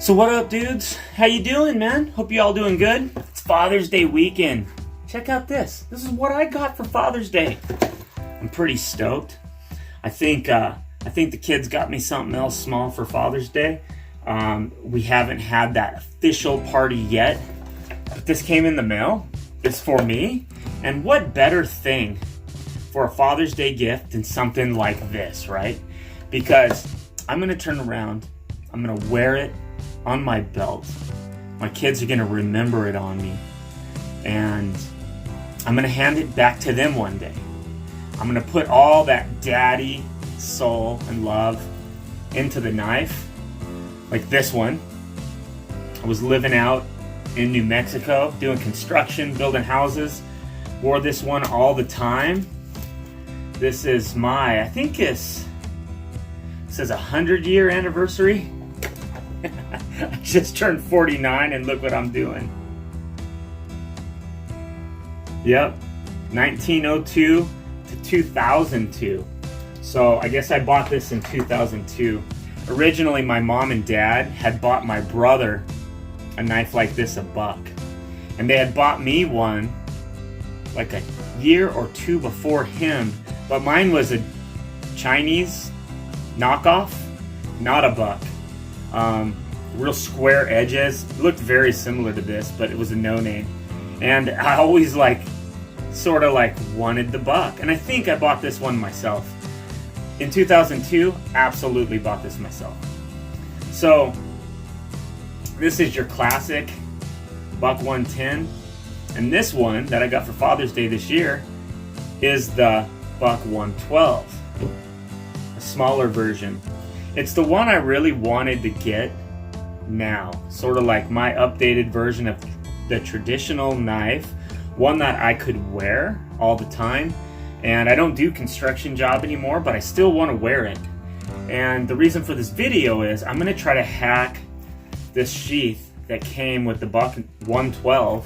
So what up, dudes? How you doing, man? Hope you all doing good. It's Father's Day weekend. Check out this. This is what I got for Father's Day. I'm pretty stoked. I think the kids got me something else small for Father's Day. We haven't had that official party yet, but this came in the mail. It's for me, and what better thing for a Father's Day gift than something like this, right? Because I'm gonna turn around, I'm gonna wear it on my belt. My kids are gonna remember it on me, and I'm gonna hand it back to them one day. I'm gonna put all that daddy soul and love into the knife, like this one. I was living out in New Mexico, doing construction, building houses. Wore this one all the time. This is my, I think it says 100-year anniversary. I just turned 49 and look what I'm doing. Yep, 1902 to 2002. So I guess I bought this in 2002. Originally, my mom and dad had bought my brother a knife like this $1. And they had bought me one like a year or two before him. But mine was a Chinese knockoff, not $1. Real square edges. It looked very similar to this, but it was a no-name. And I always sort of wanted the $1. And I think I bought this one myself. In 2002, absolutely bought this myself. So this is your classic Buck 110. And this one that I got for Father's Day this year is the Buck 112, a smaller version. It's the one I really wanted to get now, sort of like my updated version of the traditional knife, one that I could wear all the time. And I don't do construction job anymore, but I still want to wear it. And the reason for this video is I'm going to try to hack this sheath that came with the Buck 112,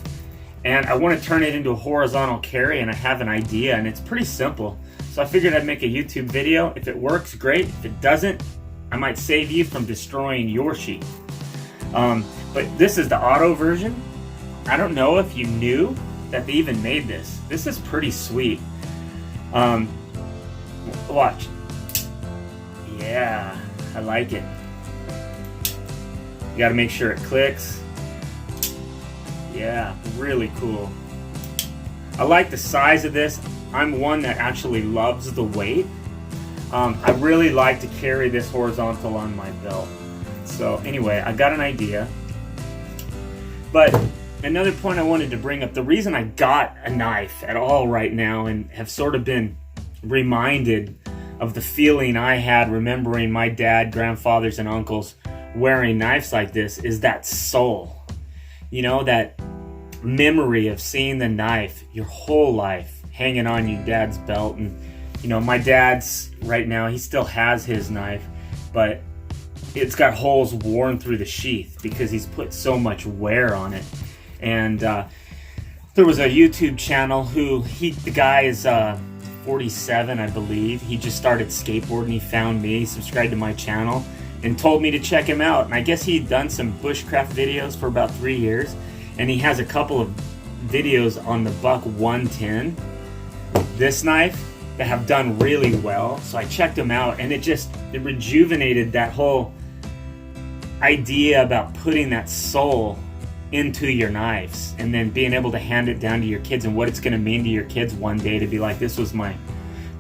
and I want to turn it into a horizontal carry, and I have an idea, and it's pretty simple. So I figured I'd make a YouTube video. If it works, great. If it doesn't, I might save you from destroying your sheath. But this is the auto version. I don't know if you knew that they even made this. This is pretty sweet. Watch. Yeah, I like it. You gotta make sure it clicks. Yeah, really cool. I like the size of this. I'm one that actually loves the weight. I really like to carry this horizontal on my belt. So anyway, I got an idea. But another point I wanted to bring up, the reason I got a knife at all right now and have sort of been reminded of the feeling I had remembering my dad, grandfathers, and uncles wearing knives like this is that soul. You know, that memory of seeing the knife your whole life hanging on your dad's belt. And, you know, my dad's right now, he still has his knife, but it's got holes worn through the sheath because he's put so much wear on it. And there was a YouTube channel the guy is 47, I believe. He just started skateboarding. He found me, subscribed to my channel, and told me to check him out. And I guess he'd done some bushcraft videos for about 3 years, and he has a couple of videos on the Buck 110, this knife, that have done really well. So I checked him out, and it rejuvenated that whole idea about putting that soul into your knives and then being able to hand it down to your kids, and what it's going to mean to your kids one day to be like, this was my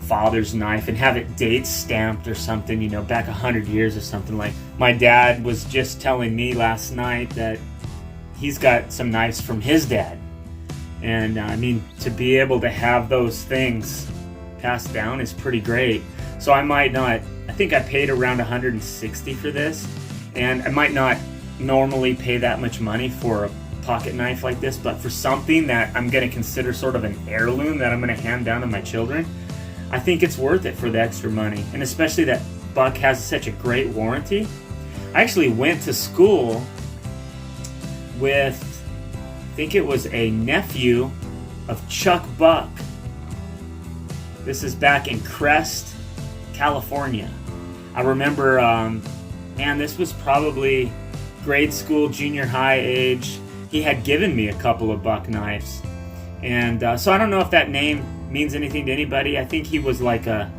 father's knife, and have it date stamped or something, you know, back 100 years or something. Like my dad was just telling me last night that he's got some knives from his dad, and I mean, to be able to have those things passed down is pretty great. So I think I paid around $160 for this, and I might not normally pay that much money for a pocket knife like this, but for something that I'm going to consider sort of an heirloom that I'm going to hand down to my children, I think it's worth it for the extra money. And especially that Buck has such a great warranty. I actually went to school with, I think it was a nephew of Chuck Buck. This is back in Crest, California. I remember, man, this was probably grade school, junior high age, he had given me a couple of buck knives. And so I don't know if that name means anything to anybody. I think he was like a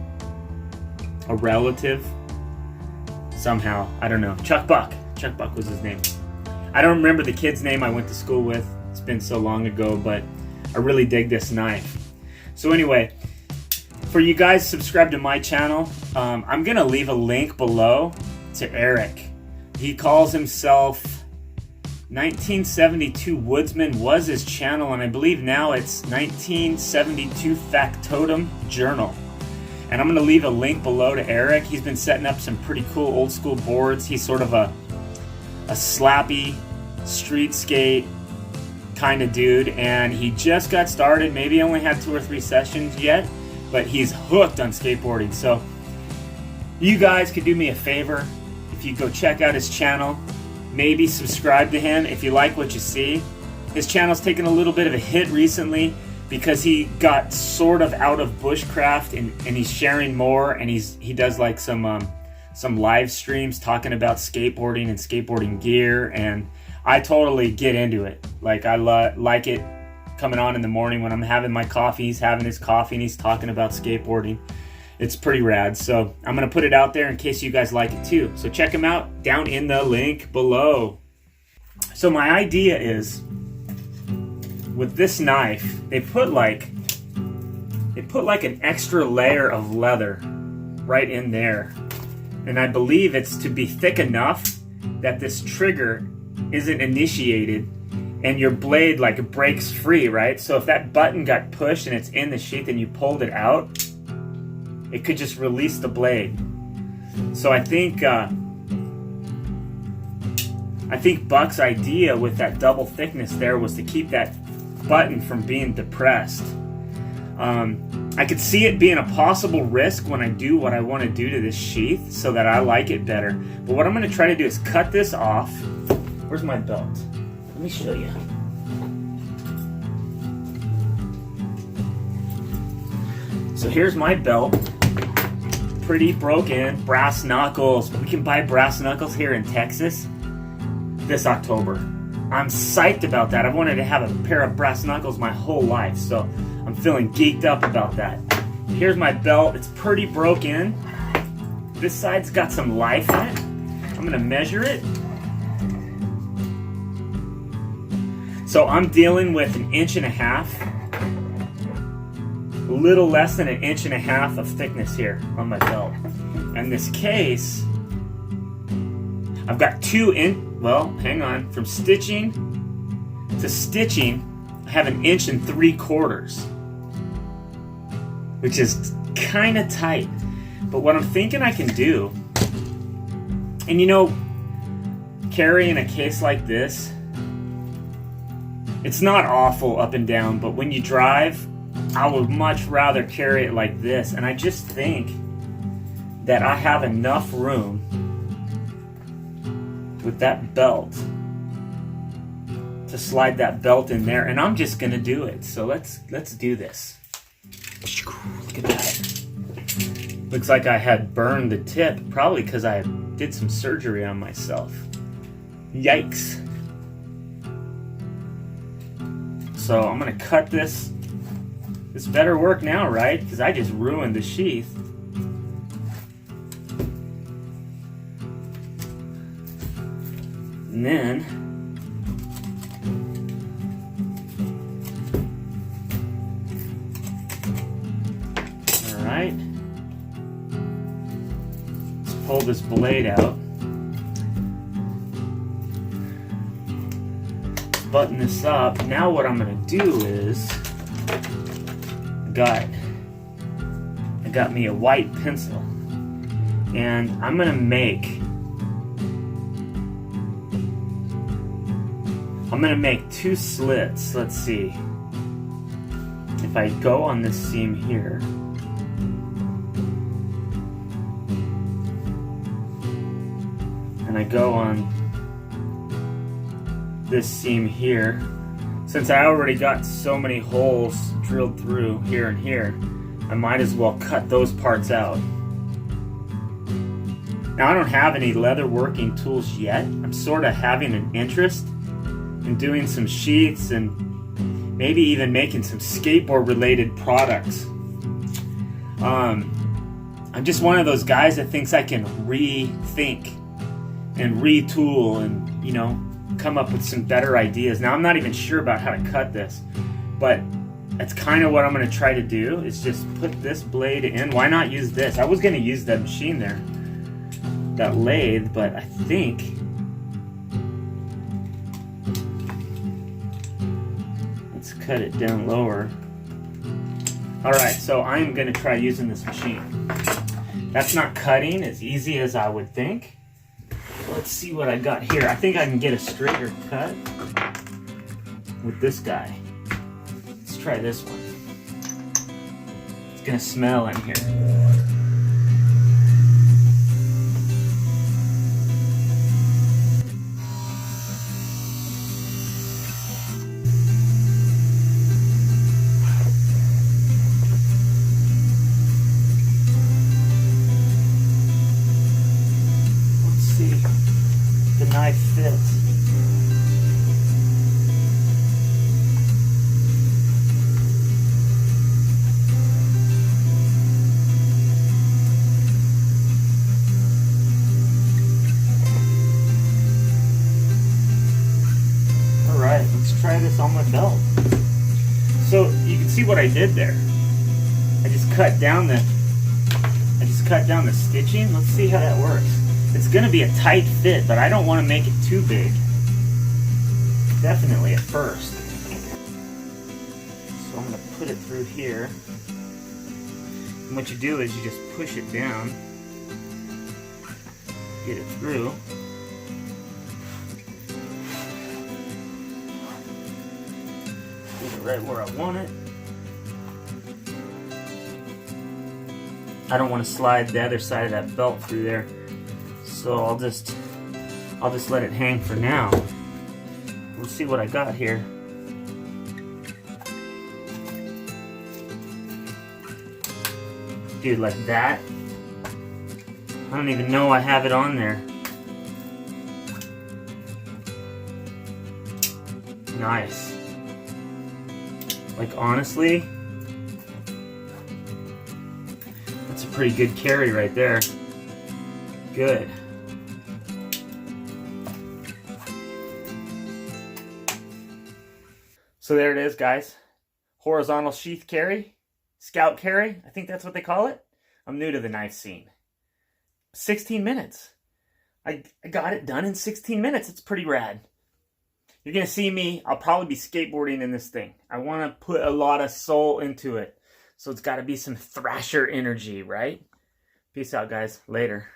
relative somehow. I don't know. Chuck Buck. Chuck Buck was his name. I don't remember the kid's name I went to school with. It's been so long ago, but I really dig this knife. So anyway, for you guys subscribe to my channel, I'm going to leave a link below to Eric. He calls himself 1972 Woodsman was his channel, and I believe now it's 1972 Factotum Journal. And I'm going to leave a link below to Eric. He's been setting up some pretty cool old school boards. He's sort of a slappy, street skate kind of dude, and he just got started. Maybe only had 2 or 3 sessions yet, but he's hooked on skateboarding. So you guys could do me a favor if you go check out his channel. Maybe subscribe to him if you like what you see. His channel's taken a little bit of a hit recently because he got sort of out of bushcraft, and he's sharing more, and he does like some live streams talking about skateboarding and skateboarding gear, and I totally get into it. Like I like it coming on in the morning when I'm having my coffee. He's having his coffee and he's talking about skateboarding. It's pretty rad. So I'm going to put it out there in case you guys like it too. So check him out down in the link below. So my idea is, with this knife, they put like an extra layer of leather right in there. And I believe it's to be thick enough that this trigger isn't initiated and your blade like breaks free, right? So if that button got pushed and it's in the sheath and you pulled it out, it could just release the blade. So I think Buck's idea with that double thickness there was to keep that button from being depressed. I could see it being a possible risk when I do what I want to do to this sheath so that I like it better. But what I'm going to try to do is cut this off. Where's my belt? Let me show you. So here's my belt. Pretty broken, brass knuckles. We can buy brass knuckles here in Texas this October. I'm psyched about that. I've wanted to have a pair of brass knuckles my whole life, so I'm feeling geeked up about that. Here's my belt. It's pretty broken. This side's got some life in it. I'm gonna measure it. So I'm dealing with 1.5 inches, a little less than 1.5 inches of thickness here on my belt. And this case, I've got from stitching to stitching, I have 1.75 inches, which is kind of tight. But what I'm thinking I can do, and you know, carrying a case like this, it's not awful up and down, but when you drive, I would much rather carry it like this. And I just think that I have enough room with that belt to slide that belt in there, and I'm just gonna do it. So let's do this. Look at that. Looks like I had burned the tip, probably because I did some surgery on myself. Yikes. So I'm gonna cut this. This better work now, right? Because I just ruined the sheath. And then all right, let's pull this blade out. Button this up. Now what I'm gonna do is I got me a white pencil, and I'm gonna make 2 slits. Let's see if I go on this seam here, and I go on this seam here. Since I already got so many holes drilled through here and here, I might as well cut those parts out. Now I don't have any leather working tools yet. I'm sort of having an interest in doing some sheaths and maybe even making some skateboard related products. I'm just one of those guys that thinks I can rethink and retool and, you know, come up with some better ideas. Now I'm not even sure about how to cut this, but that's kind of what I'm going to try to do, is just put this blade in. Why not use this? I was going to use that machine there, that lathe, but I think let's cut it down lower. Alright, so I'm going to try using this machine. That's not cutting as easy as I would think. Let's see what I got here. I think I can get a straighter cut with this guy. Let's try this one. It's going to smell in here. The knife fits. All right, let's try this on my belt. So you can see what I did there. I just cut down the stitching. Let's see how that works. It's going to be a tight fit, but I don't want to make it too big. Definitely at first. So I'm going to put it through here. And what you do is you just push it down. Get it through. Get it right where I want it. I don't want to slide the other side of that belt through there. So I'll just let it hang for now. We'll see what I got here. Dude, like that. I don't even know I have it on there. Nice. Like honestly, that's a pretty good carry right there. Good. So there it is, guys. Horizontal sheath carry, scout carry, I think that's what they call it. I'm new to the knife scene. 16 minutes. I got it done in 16 minutes. It's pretty rad. You're going to see me, I'll probably be skateboarding in this thing. I want to put a lot of soul into it. So it's got to be some Thrasher energy, right? Peace out, guys. Later.